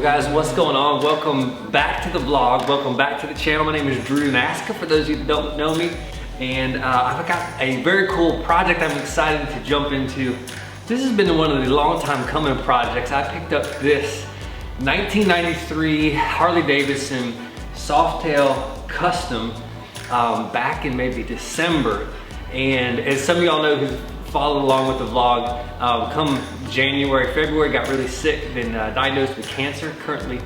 guys, what's going on? Welcome back to the vlog. Welcome back to the channel. My name is Drew Nasca, for those of you that don't know me. And I've got a very cool project I'm excited to jump into. This has been one of the long time coming projects. I picked up this 1993 Harley Davidson Softail Custom back in maybe December. And as some of y'all know who followed along with the vlog, come January, February, got really sick, been diagnosed with cancer, currently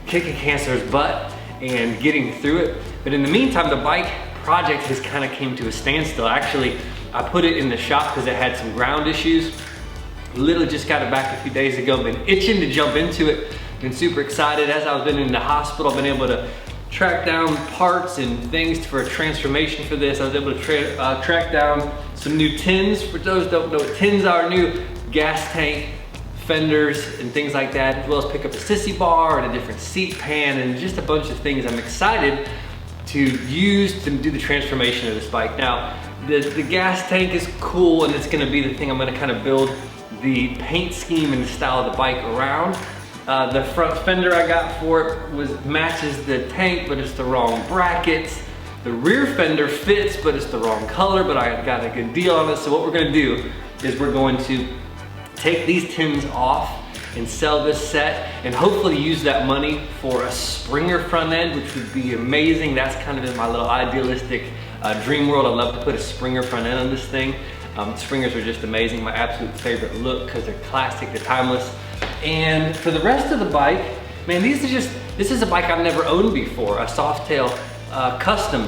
kicking cancer's butt and getting through it. But in the meantime, the bike project has kind of came to a standstill. Actually, I put it in the shop because it had some ground issues. Literally just got it back a few days ago, been itching to jump into it, been super excited. As I've been in the hospital, I've been able to track down parts and things for a transformation for this. I was able to track down some new tins. For those who don't know what tins are, new gas tank, fenders, and things like that, as well as pick up a Sissy Bar and a different seat pan and just a bunch of things I'm excited to use to do the transformation of this bike. Now, the gas tank is cool, and it's gonna be the thing I'm gonna kind of build the paint scheme and the style of the bike around. The front fender I got for it matches the tank, but it's the wrong brackets. The rear fender fits, but it's the wrong color, but I got a good deal on it. So what we're gonna do is we're going to take these tins off and sell this set and hopefully use that money for a Springer front end, which would be amazing. That's kind of in my little idealistic dream world. I'd love to put a Springer front end on this thing. Springers are just amazing, my absolute favorite look because they're classic, they're timeless. And for the rest of the bike, man, this is a bike I've never owned before, a Softail Custom.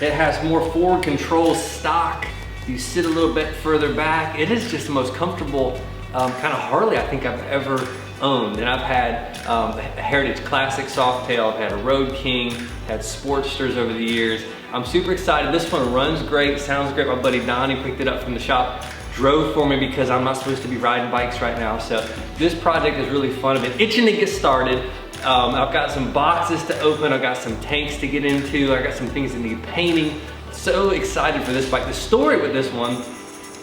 It has more forward control stock. You sit a little bit further back. It is just the most comfortable kind of Harley I think I've ever owned. And I've had a Heritage Classic Softail, I've had a Road King, had Sportsters over the years. I'm super excited. This one runs great, sounds great. My buddy Donnie picked it up from the shop, drove for me because I'm not supposed to be riding bikes right now. So this project is really fun. I've been itching to get started. I've got some boxes to open. I've got some tanks to get into. I got some things that need painting. So excited for this bike. The story with this one,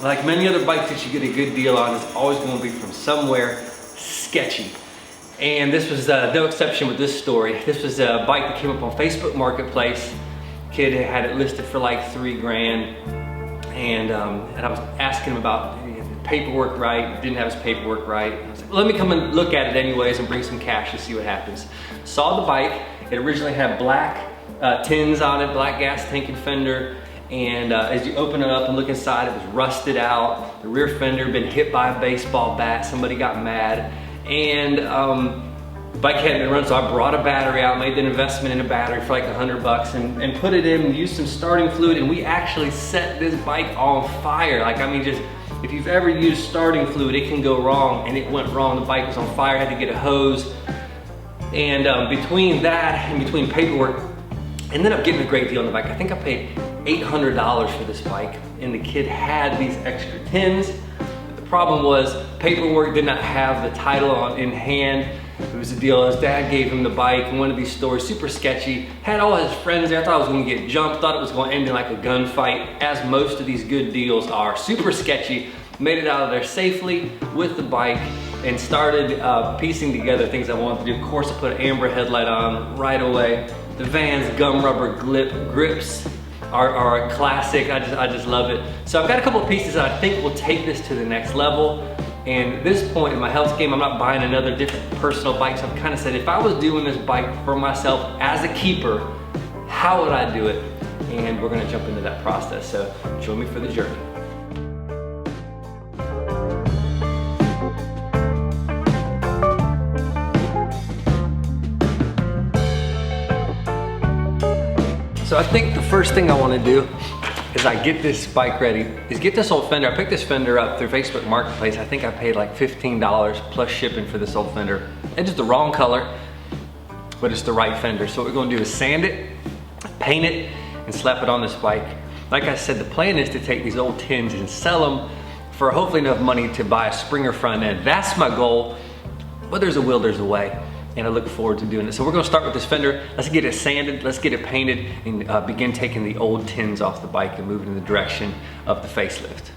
like many other bikes that you get a good deal on, is always going to be from somewhere sketchy. And this was no exception with this story. This was a bike that came up on Facebook Marketplace. Kid had it listed for like $3 grand. And I was asking him about the paperwork right, didn't have his paperwork right. I was like, well, let me come and look at it anyways and bring some cash to see what happens. Saw the bike. It originally had black tins on it, black gas tank and fender. And as you open it up and look inside, it was rusted out. The rear fender had been hit by a baseball bat. Somebody got mad. And the bike hadn't been run, so I brought a battery out, made an investment in a battery for like $100 and put it in, used some starting fluid, and we actually set this bike on fire. Like, I mean, just, if you've ever used starting fluid, it can go wrong, and it went wrong. The bike was on fire, I had to get a hose. And between that and between paperwork, I ended up getting a great deal on the bike. I think I paid $800 for this bike, and the kid had these extra tins. But the problem was paperwork did not have the title in hand. It was a deal, his dad gave him the bike in one of these stores, super sketchy, had all his friends there. I thought I was gonna get jumped, thought it was gonna end in like a gunfight, as most of these good deals are. Super sketchy. Made it out of there safely with the bike and started piecing together things I wanted to do. Of course, I put an amber headlight on right away. The Vans gum rubber grips are a classic. I just love it. So I've got a couple of pieces that I think will take this to the next level. And at this point in my health game, I'm not buying another different personal bike. So I've kind of said, if I was doing this bike for myself as a keeper, how would I do it? And we're gonna jump into that process. So join me for the journey. So I think the first thing I want to do is I get this bike ready, is get this old fender. I picked this fender up through Facebook Marketplace. I think I paid like $15 plus shipping for this old fender. It's just the wrong color, but it's the right fender. So what we're gonna do is sand it, paint it, and slap it on this bike. Like I said, the plan is to take these old tins and sell them for hopefully enough money to buy a Springer front end. That's my goal, but there's a will, there's a way. And I look forward to doing it. So we're gonna start with this fender. Let's get it sanded, let's get it painted, and begin taking the old tins off the bike and moving in the direction of the facelift.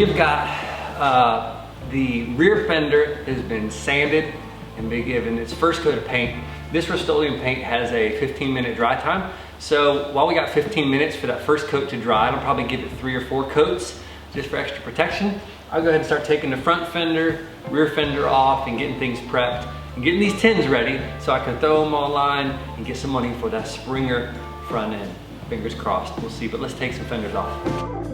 we've got the rear fender has been sanded and been given its first coat of paint. This Rust-Oleum paint has a 15-minute dry time. So while we got 15 minutes for that first coat to dry, I'll probably give it 3 or 4 coats just for extra protection. I'll go ahead and start taking the front fender, rear fender off and getting things prepped and getting these tins ready so I can throw them online and get some money for that Springer front end. Fingers crossed, we'll see, but let's take some fenders off.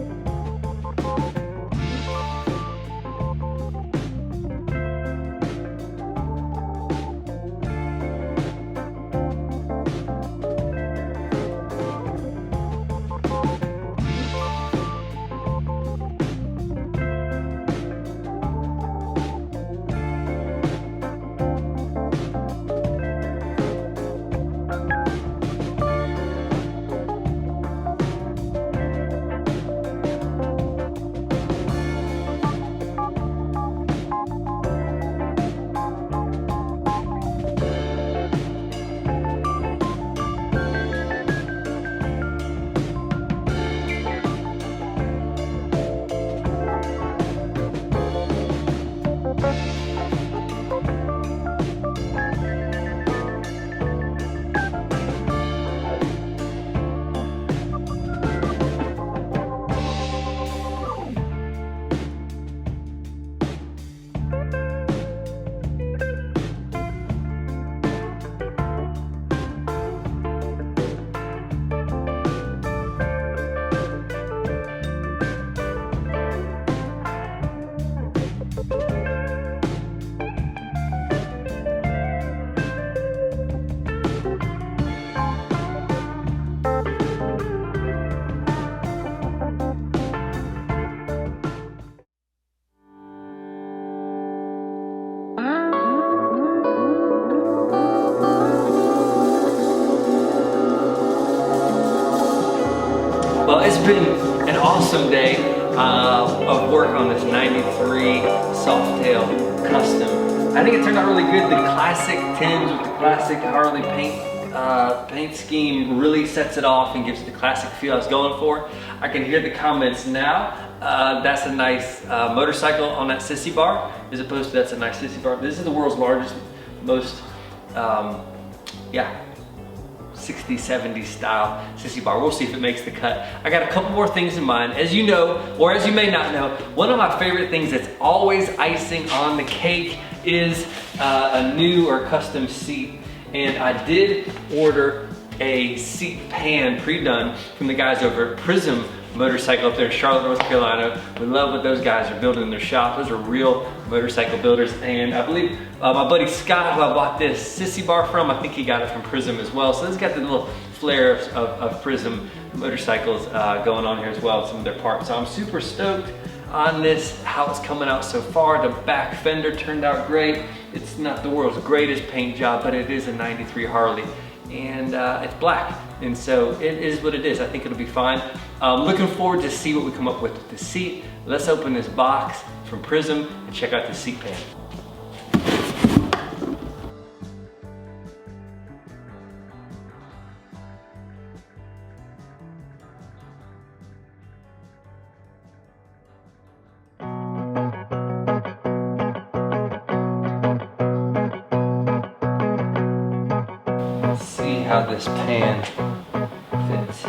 Well, it's been an awesome day of work on this 93 Softail Custom. I think it turned out really good. The classic tins with the classic Harley paint scheme really sets it off and gives it the classic feel I was going for. I can hear the comments now. That's a nice motorcycle on that Sissy Bar, as opposed to that's a nice Sissy Bar. This is the world's largest, most, 60s, 70s style Sissy Bar. We'll see if it makes the cut. I got a couple more things in mind. As you know, or as you may not know, one of my favorite things that's always icing on the cake is a new or custom seat. And I did order a seat pan pre-done from the guys over at Prism Motorcycle up there in Charlotte, North Carolina. We love what those guys are building in their shop. Those are real motorcycle builders. And I believe my buddy Scott, who I bought this Sissy Bar from, I think he got it from Prism as well. So it's got the little flair of Prism motorcycles going on here as well, some of their parts. So I'm super stoked on this, how it's coming out so far. The back fender turned out great. It's not the world's greatest paint job, but it is a 93 Harley. And it's black, and so it is what it is. I think it'll be fine. Looking forward to see what we come up with the seat. Let's open this box from Prism and check out the seat pan. See how this pan fits.